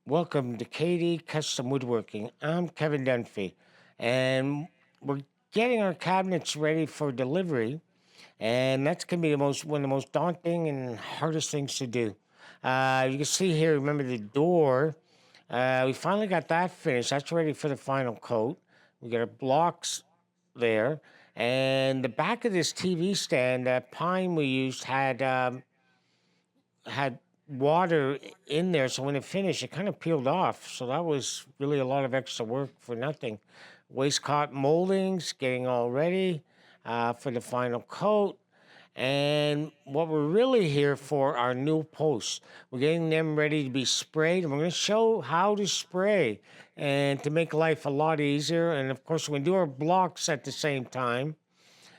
Welcome to KD Custom Woodworking. I'm Kevin Dunphy, and we're getting our cabinets ready for delivery, and that's going to be one of the most daunting and hardest things to do. You can see here, remember the door? We finally got that finished. That's ready for the final coat. We got our blocks there, and the back of this TV stand, that pine we used had water in there, so when it finished, it kind of peeled off. So that was really a lot of extra work for nothing. Waistcoat moldings, getting all ready for the final coat. And what we're really here for are new posts. We're getting them ready to be sprayed, and we're going to show how to spray and to make life a lot easier. And of course, we're going to do our blocks at the same time,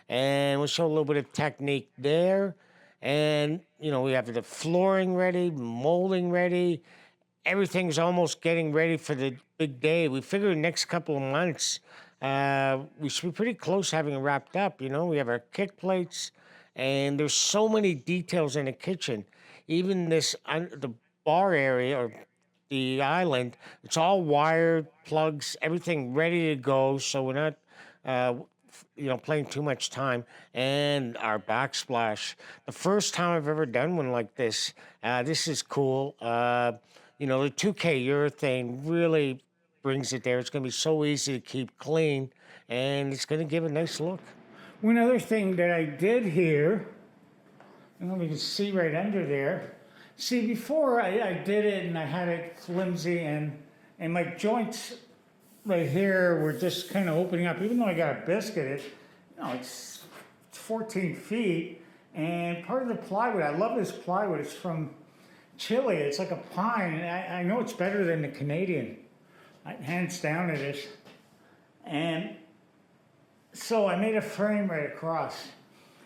and we'll show a little bit of technique there. And we have the flooring ready, molding ready. Everything's almost getting ready for the big day. We figure the next couple of months, we should be pretty close having it wrapped up. We have our kick plates, and there's so many details in the kitchen. Even the bar area or the island, it's all wired, plugs, everything ready to go. So we're not uh, playing too much time. And our backsplash, the first time I've ever done one like this. This is cool. The 2K urethane really brings it there. It's going to be so easy to keep clean, and it's going to give a nice look. One other thing that I did here, and we can see right under there. See, before I did it and I had it flimsy, and my joints right here were just kind of opening up. Even though I got a biscuit, it's 14 feet, and part of the plywood, I love this plywood. It's from Chile. It's like a pine. And I know it's better than the Canadian. Hands down it is. And so I made a frame right across.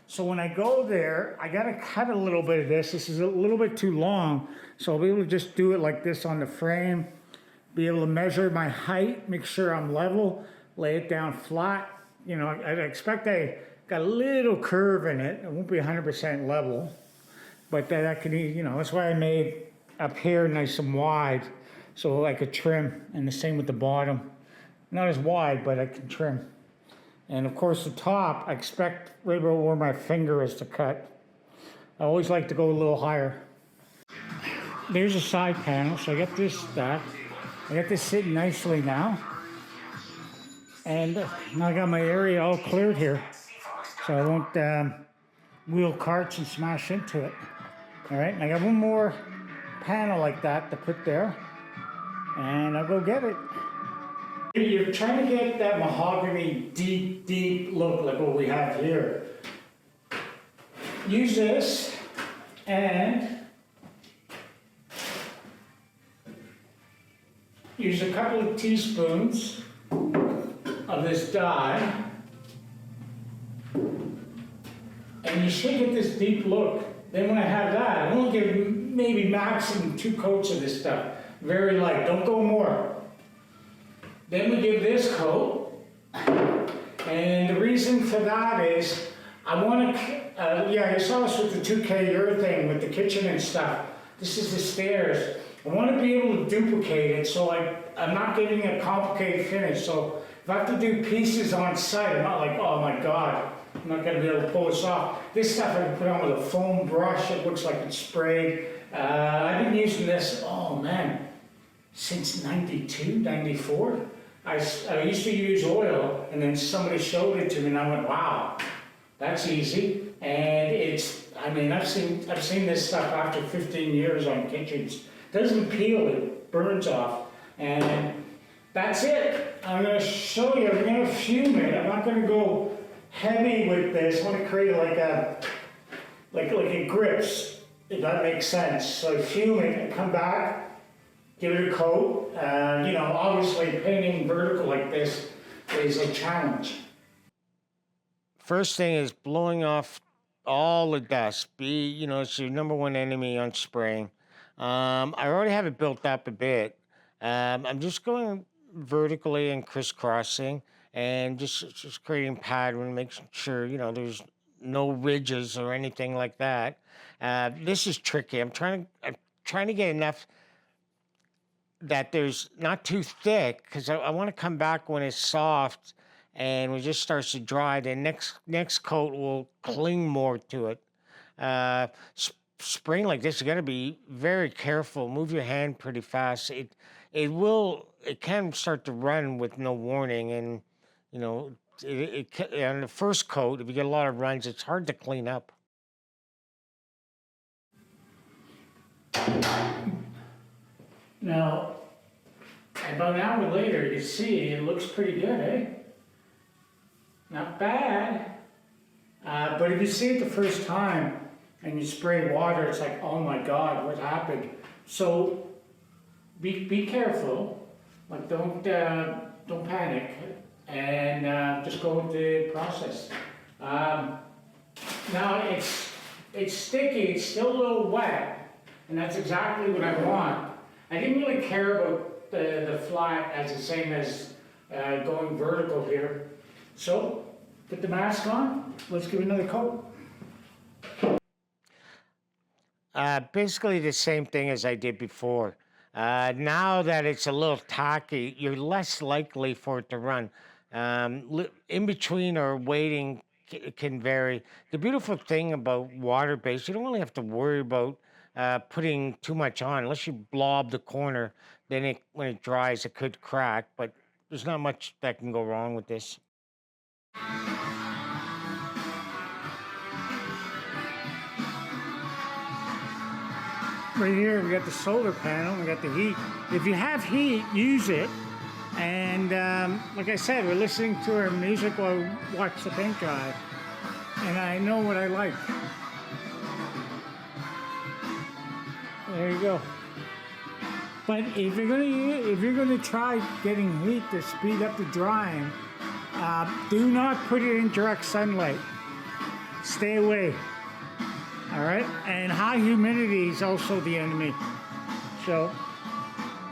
So when I go there, I gotta cut a little bit of this. This is a little bit too long, so I'll be able to just do it like this on the frame, be able to measure my height, make sure I'm level, lay it down flat. I expect I got a little curve in it. It won't be 100% level, but that can, that's why I made up here nice and wide, so I could trim, and the same with the bottom. Not as wide, but I can trim. And of course the top, I expect right about where my finger is to cut. I always like to go a little higher. There's a side panel, so I got this stacked. I got this sitting nicely now. And now I got my area all cleared here, so I won't wheel carts and smash into it. All right, and I got one more panel like that to put there, and I'll go get it. You're trying to get that mahogany deep look like what we have here. Use this and use a couple of teaspoons of this dye, and you should get this deep look. Then when I have that, I'm gonna give maybe maximum 2 coats of this stuff. Very light, don't go more. Then we give this coat, and the reason for that is I want to, you saw us with the 2K urethane with the kitchen and stuff. This is the stairs. I want to be able to duplicate it, so I'm not getting a complicated finish. So if I have to do pieces on site, I'm not like, oh my God, I'm not going to be able to pull this off. This stuff I can put on with a foam brush. It looks like it's sprayed. I've been using this, oh man, since 92, 94. I used to use oil, and then somebody showed it to me, and I went, wow, that's easy. And I've seen this stuff after 15 years on kitchens. It doesn't peel, it burns off. And that's it. I'm gonna show you, I'm gonna fume it. I'm not gonna go heavy with this. I wanna create like it grips, if that makes sense. So I fume it and come back, give it a coat. Obviously painting vertical like this is a challenge. First thing is blowing off all the dust. It's your number one enemy on spraying. I already have it built up a bit. I'm just going vertically and crisscrossing, and just creating pattern, making sure there's no ridges or anything like that. This is tricky. I'm trying to get enough that there's not too thick because I want to come back when it's soft and when it just starts to dry. The next coat will cling more to it. Uh, Spraying like this, you got to be very careful. Move your hand pretty fast. It can start to run with no warning, and you know on the first coat, if you get a lot of runs, it's hard to clean up. Now, about an hour later, you see it looks pretty good, eh? Not bad. But if you see it the first time and you spray water, it's like, oh my God, what happened? So be careful. Like don't panic, and just go with the process. Now it's sticky. It's still a little wet, and that's exactly what I want. I didn't really care about the flat as the same as going vertical here. So put the mask on. Let's give it another coat. Basically the same thing as I did before. Now that it's a little tacky, you're less likely for it to run. In between or waiting can vary. The beautiful thing about water-based, you don't really have to worry about putting too much on unless you blob the corner. Then when it dries, it could crack, but there's not much that can go wrong with this. Right here, we got the solar panel, we got the heat. If you have heat, use it. And like I said, we're listening to our music while we watch the paint dry. And I know what I like. There you go. But if you're gonna try getting heat to speed up the drying, do not put it in direct sunlight. Stay away. All right, and high humidity is also the enemy. So,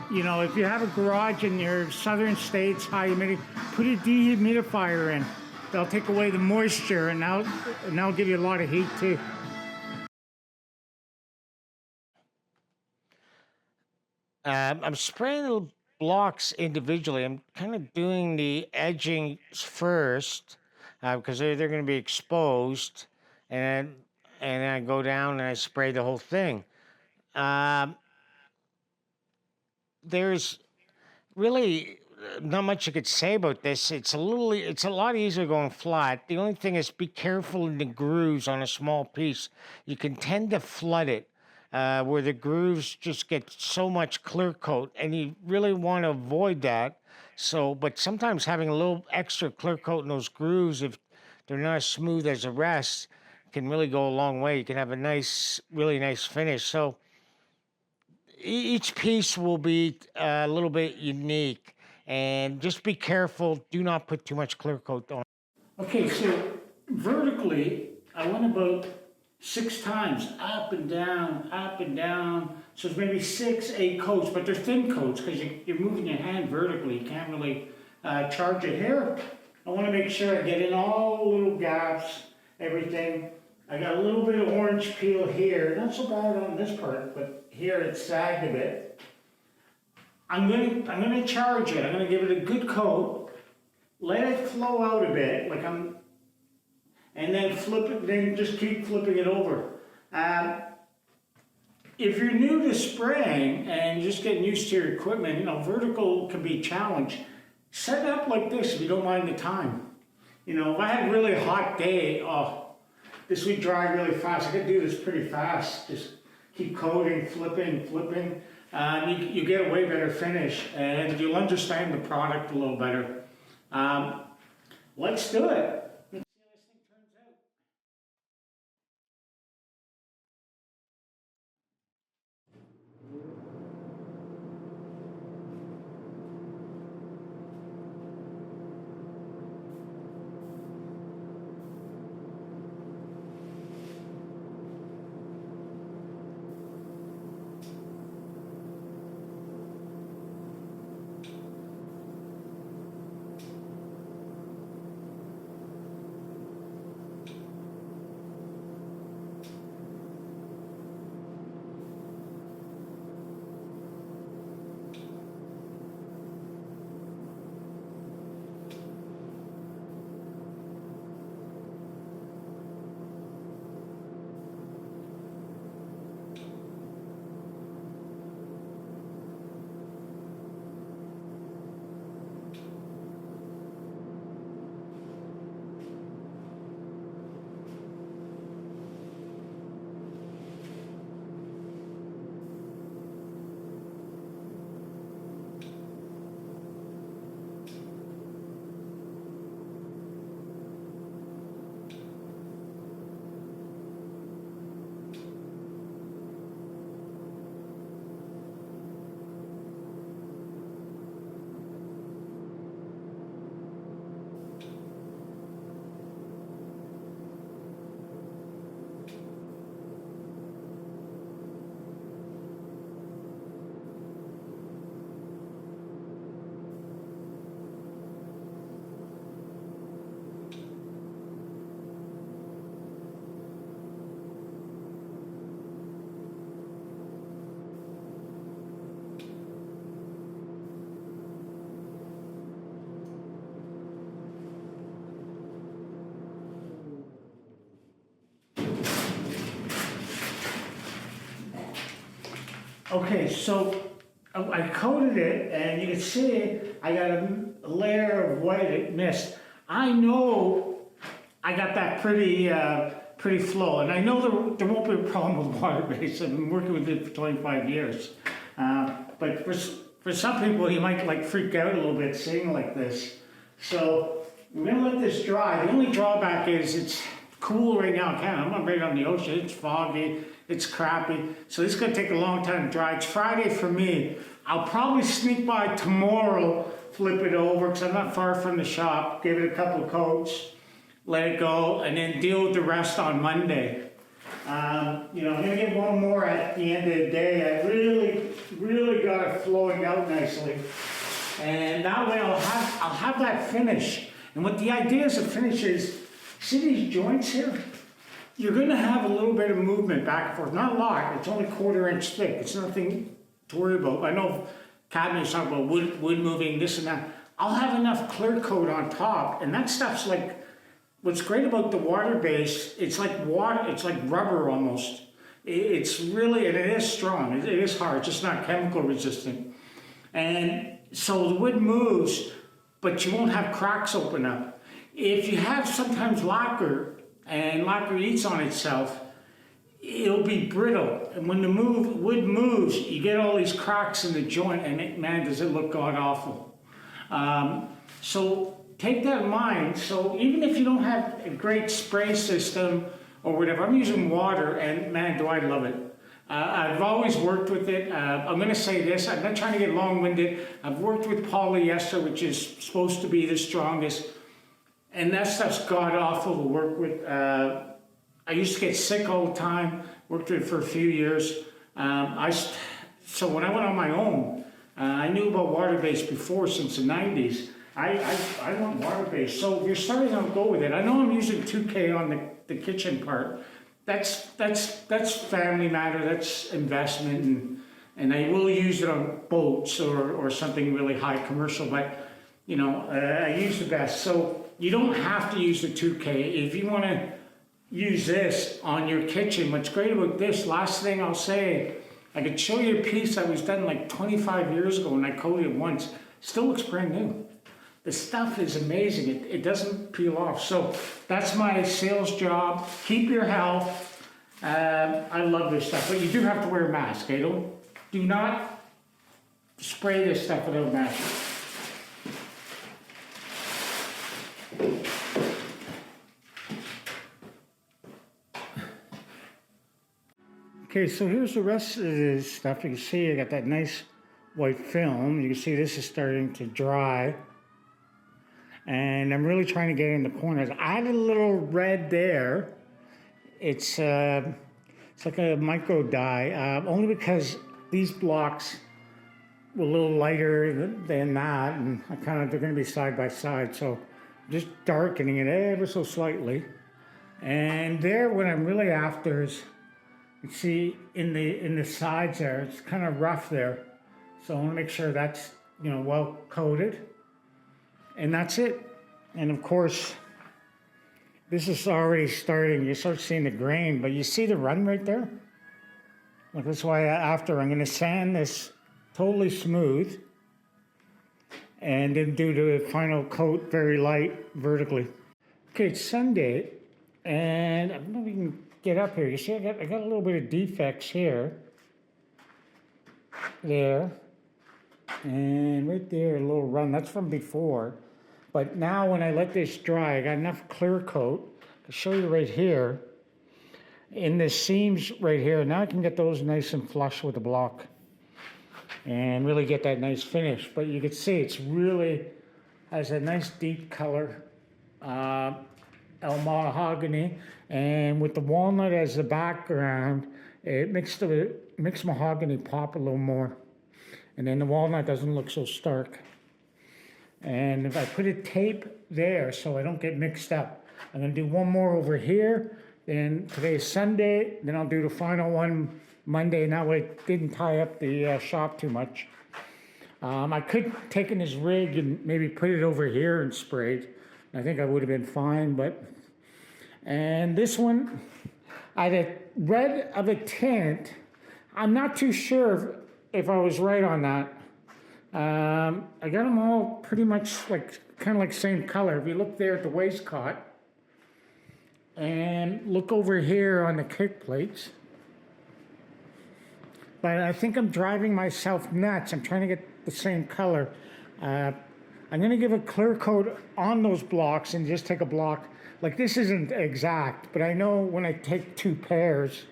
if you have a garage in your southern states, high humidity, put a dehumidifier in. They'll take away the moisture, and that'll give you a lot of heat too. I'm spraying the blocks individually. I'm kind of doing the edging first because they're going to be exposed, and then I go down and I spray the whole thing. Um, there's really not much you could say about this. It's a lot easier going flat. The only thing is be careful in the grooves on a small piece. You can tend to flood it where the grooves just get so much clear coat, and you really want to avoid that. So, but sometimes having a little extra clear coat in those grooves, if they're not as smooth as the rest, can really go a long way. You can have a really nice finish. So each piece will be a little bit unique, and just be careful. Do not put too much clear coat on. Okay, so vertically, I went about 6 times, up and down, up and down. So it's maybe 6, 8 coats, but they're thin coats because you're moving your hand vertically. You can't really charge it here. I want to make sure I get in all the little gaps, everything. I got a little bit of orange peel here, not so bad on this part, but here it's sagged a bit. I'm gonna charge it. I'm gonna give it a good coat, let it flow out a bit, and then flip it. Then just keep flipping it over. If you're new to spraying and just getting used to your equipment, vertical can be a challenge. Set it up like this if you don't mind the time. If I had a really hot day, this would dry really fast. I could do this pretty fast. Just keep coating, flipping. You get a way better finish, and you'll understand the product a little better. Let's do it. Let's see how this thing turns out. Okay, so I coated it, and you can see I got a layer of white mist. I know I got that pretty flow, and I know there won't be a problem with water base. I've been working with it for 25 years. But for some people, you might like freak out a little bit seeing like this. So we're gonna let this dry. The only drawback is it's cool right now in Canada. I'm right on the ocean. It's foggy. It's crappy. So this is gonna take a long time to dry. It's Friday for me. I'll probably sneak by tomorrow, flip it over, because I'm not far from the shop, give it a couple of coats, let it go, and then deal with the rest on Monday. I'm gonna get one more at the end of the day. I really got it flowing out nicely. And that way I'll have that finish. And what the idea is to finish is, see these joints here? You're gonna have a little bit of movement back and forth, not a lot, it's only 1/4 inch thick, it's nothing to worry about. I know cabinets talk about wood moving, this and that. I'll have enough clear coat on top, and that stuff's like, what's great about the water base, it's like water, it's like rubber almost. It's really, and it is strong, it is hard, it's just not chemical resistant. And so the wood moves, but you won't have cracks open up. If you have sometimes lacquer, and lacquer eats on itself, it'll be brittle. And when the wood moves, you get all these cracks in the joint, and man, does it look god awful. So take that in mind. So even if you don't have a great spray system or whatever, I'm using water, and man, do I love it. I've always worked with it. I'm going to say this, I'm not trying to get long-winded. I've worked with polyester, which is supposed to be the strongest, and that stuff's god-awful to work with. I used to get sick all the time, worked with it for a few years. So when I went on my own, I knew about water-based before, since the 90s. I want water-based, so if you're starting to go with it, I know I'm using 2K on the kitchen part. That's family matter, that's investment, and I will use it on boats or something really high commercial, but I use the best. So you don't have to use the 2K. If you want to use this on your kitchen, what's great about this, last thing I'll say, I could show you a piece that was done like 25 years ago, and I coated it once, still looks brand new. The stuff is amazing. It doesn't peel off. So that's my sales job. Keep your health. I love this stuff, but you do have to wear a mask. Okay? Do not spray this stuff without a mask. Okay, so here's the rest of this stuff. You can see I got that nice white film. You can see this is starting to dry. And I'm really trying to get in the corners. I added a little red there. It's like a micro dye, only because these blocks were a little lighter than that, and they're going to be side by side. So just darkening it ever so slightly. And there, what I'm really after is, you see in the sides there, it's kind of rough there. So I want to make sure that's well coated. And that's it. And of course, this is already starting, you start seeing the grain, but you see the run right there? Like, that's why after I'm gonna sand this totally smooth and then do the final coat very light vertically. Okay, it's Sunday, and I don't know if you can get up here. You see I got a little bit of defects here, there, and right there, a little run, that's from before. But now when I let this dry, I got enough clear coat. I'll show you right here. In the seams right here, now I can get those nice and flush with the block and really get that nice finish. But you can see it's really has a nice deep color, El mahogany, and with the walnut as the background, it makes mahogany pop a little more. And then the walnut doesn't look so stark. And if I put a tape there so I don't get mixed up, I'm going to do one more over here. Then today's Sunday, then I'll do the final one Monday, and that way it didn't tie up the shop too much. I could take in this rig and maybe put it over here and spray it. I think I would have been fine, and this one, I had a red of a tint. I'm not too sure if I was right on that. I got them all pretty much like, kind of like same color. If you look there at the waistcoat, and look over here on the kick plates. But I think I'm driving myself nuts. I'm trying to get the same color. I'm gonna give a clear coat on those blocks and just take a block. Like this isn't exact, but I know when I take two pairs,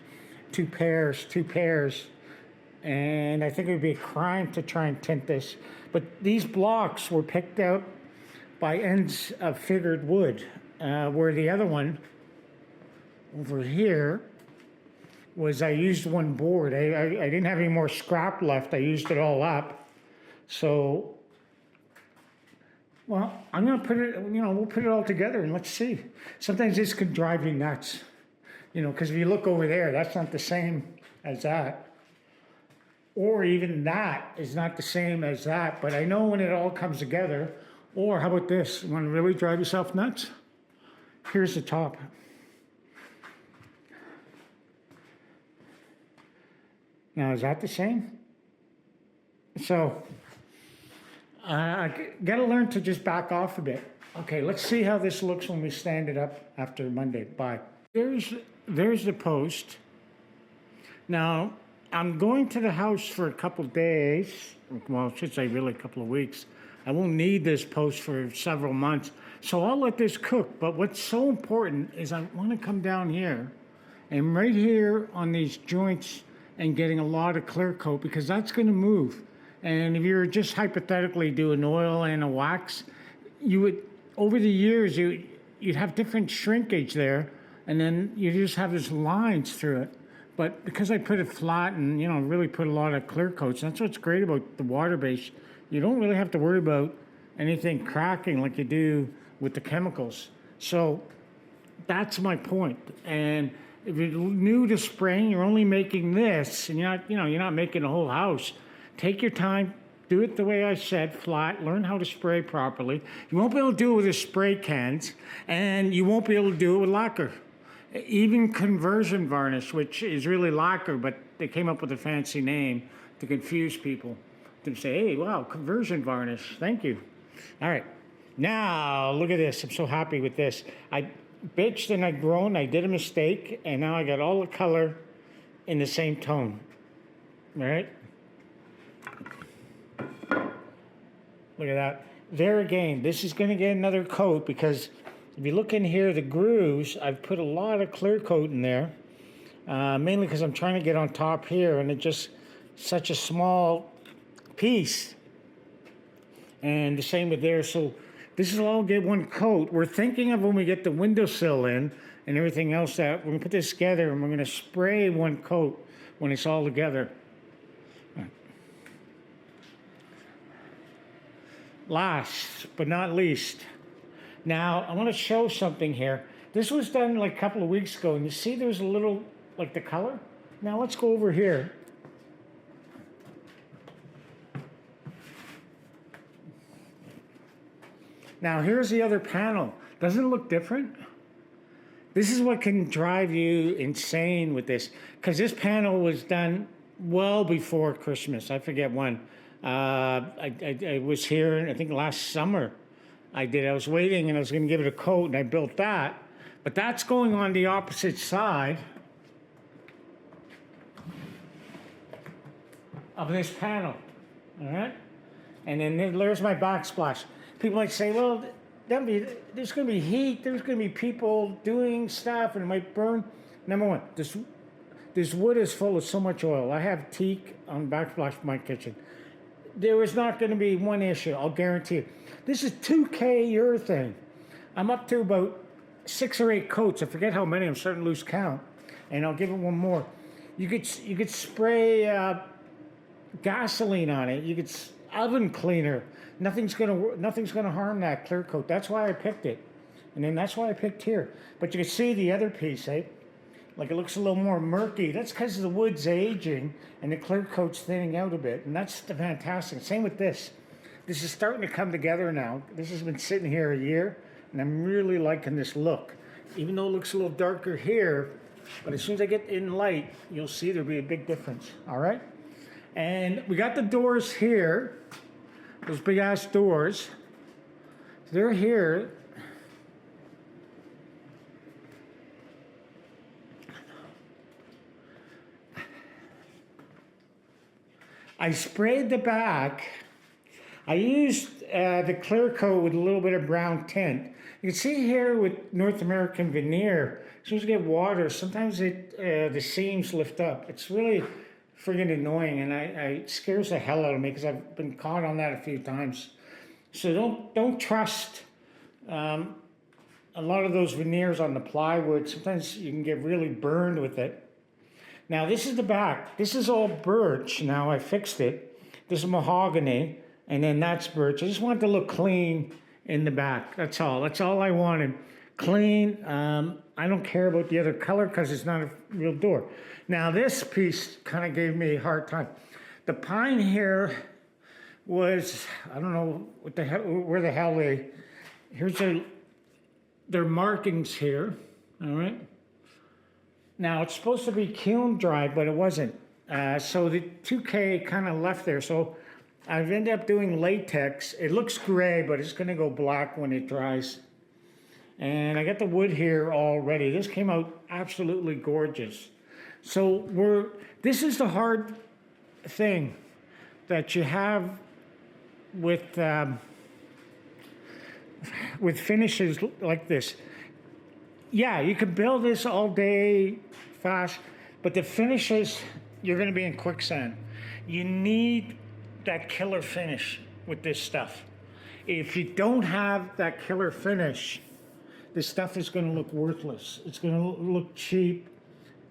and I think it would be a crime to try and tint this. But these blocks were picked out by ends of figured wood, where the other one over here was I used one board. I didn't have any more scrap left. I used it all up. So, well, I'm gonna put it, we'll put it all together and let's see. Sometimes this could drive you nuts, because if you look over there, that's not the same as that. Or even that is not the same as that, but I know when it all comes together. Or how about this? You wanna really drive yourself nuts? Here's the top. Now, is that the same? So, I got to learn to just back off a bit. Okay, let's see how this looks when we stand it up after Monday. Bye. There's the post. Now, I'm going to the house for a couple days. Well, I should say really a couple of weeks. I won't need this post for several months. So I'll let this cook. But what's so important is I want to come down here and right here on these joints and getting a lot of clear coat because that's going to move. And if you're just hypothetically doing oil and a wax, you would, over the years, you'd have different shrinkage there, and then you just have these lines through it. But because I put it flat and, really put a lot of clear coats, that's what's great about the water base. You don't really have to worry about anything cracking like you do with the chemicals. So that's my point. And if you're new to spraying, you're only making this, and you're not making a whole house. Take your time, do it the way I said, flat, learn how to spray properly. You won't be able to do it with the spray cans, and you won't be able to do it with lacquer. Even conversion varnish, which is really lacquer, but they came up with a fancy name to confuse people. To say, hey, wow, conversion varnish, thank you. All right, now look at this, I'm so happy with this. I bitched and I groaned, I did a mistake, and now I got all the color in the same tone, all right? Look at that. There again, this is gonna get another coat because if you look in here, the grooves, I've put a lot of clear coat in there, mainly because I'm trying to get on top here, and it's just such a small piece. And the same with there, so this will all get one coat. We're thinking of when we get the windowsill in and everything else that we're gonna put this together and we're gonna spray one coat when it's all together. Last but not least, now I want to show something here. This was done like a couple of weeks ago, and you see there's a little, like the color? Now let's go over here. Now here's the other panel. Doesn't it look different? This is what can drive you insane with this, because this panel was done well before Christmas. I forget when. I was here, I think last summer I did. I was waiting and I was going to give it a coat and I built that. But that's going on the opposite side of this panel, all right? And then there's my backsplash. People might say, well, there's going to be heat, there's going to be people doing stuff and it might burn. Number one, this wood is full of so much oil. I have teak on backsplash for my kitchen. There is not going to be one issue, I'll guarantee you. This is 2K urethane. I'm up to about 6 or 8 coats. I forget how many, I'm starting to lose count. And I'll give it one more. You could spray gasoline on it. You could oven cleaner. Nothing's gonna harm that clear coat. That's why I picked it. And then that's why I picked here. But you can see the other piece, eh? Like it looks a little more murky. That's because the wood's aging and the clear coat's thinning out a bit. And that's the fantastic. Same with this. This is starting to come together now. This has been sitting here a year and I'm really liking this look. Even though it looks a little darker here, But as soon as I get in light, you'll see there'll be a big difference. All right. And we got the doors here. Those big ass doors. They're here. I sprayed the back. I used the clear coat with a little bit of brown tint. You can see here with North American veneer, as soon as you get water, sometimes the seams lift up. It's really friggin' annoying, and it scares the hell out of me because I've been caught on that a few times. So don't trust a lot of those veneers on the plywood. Sometimes you can get really burned with it. Now this is the back. This is all birch. Now I fixed it. This is mahogany, and then that's birch. I just want it to look clean in the back. That's all. That's all I wanted. Clean. I don't care about the other color because it's not a real door. Now this piece kind of gave me a hard time. The pine here was, I don't know what the hell, where the hell they. Here's their markings here. All right. Now it's supposed to be kiln dried, but it wasn't. So the 2K kind of left there. So I've ended up doing latex. It looks gray, but it's going to go black when it dries. And I got the wood here already. This came out absolutely gorgeous. So this is the hard thing that you have with finishes like this. Yeah, you can build this all day fast, but the finishes, you're going to be in quicksand. You need that killer finish with this stuff. If you don't have that killer finish, this stuff is going to look worthless. It's going to look cheap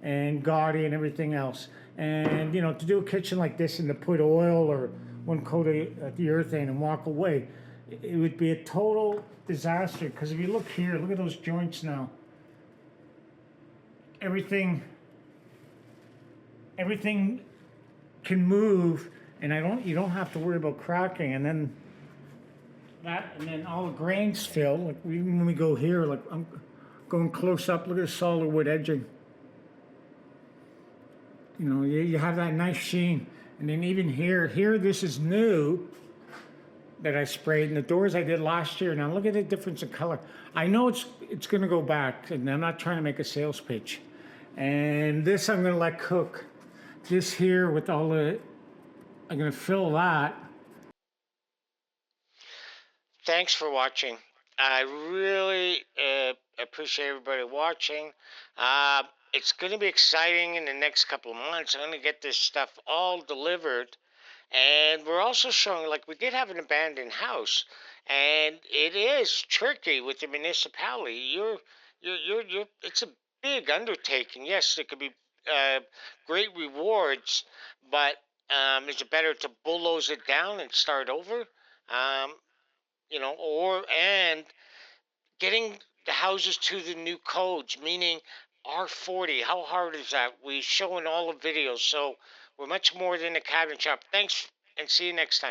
and gaudy and everything else. And, to do a kitchen like this and to put oil or one coat of the urethane and walk away, it would be a total disaster. Because if you look here, look at those joints now. Everything can move, and you don't have to worry about cracking. And then all the grains fill. Like even when we go here, like I'm going close up. Look at the solid wood edging. You have that nice sheen. And then even here, this is new that I sprayed, and the doors I did last year. Now look at the difference in color. I know it's going to go back, and I'm not trying to make a sales pitch. And this I'm going to let cook. This here with I'm going to fill that. Thanks for watching. I really appreciate everybody watching. It's going to be exciting in the next couple of months. I'm going to get this stuff all delivered. And we're also showing, like, we did have an abandoned house, and it is tricky with the municipality. It's a big undertaking. Yes, there could be great rewards, but is it better to bulldoze it down and start over? Um, and getting the houses to the new codes, meaning R40. How hard is that? We show in all the videos, so we're much more than a cabinet shop. Thanks, and see you next time.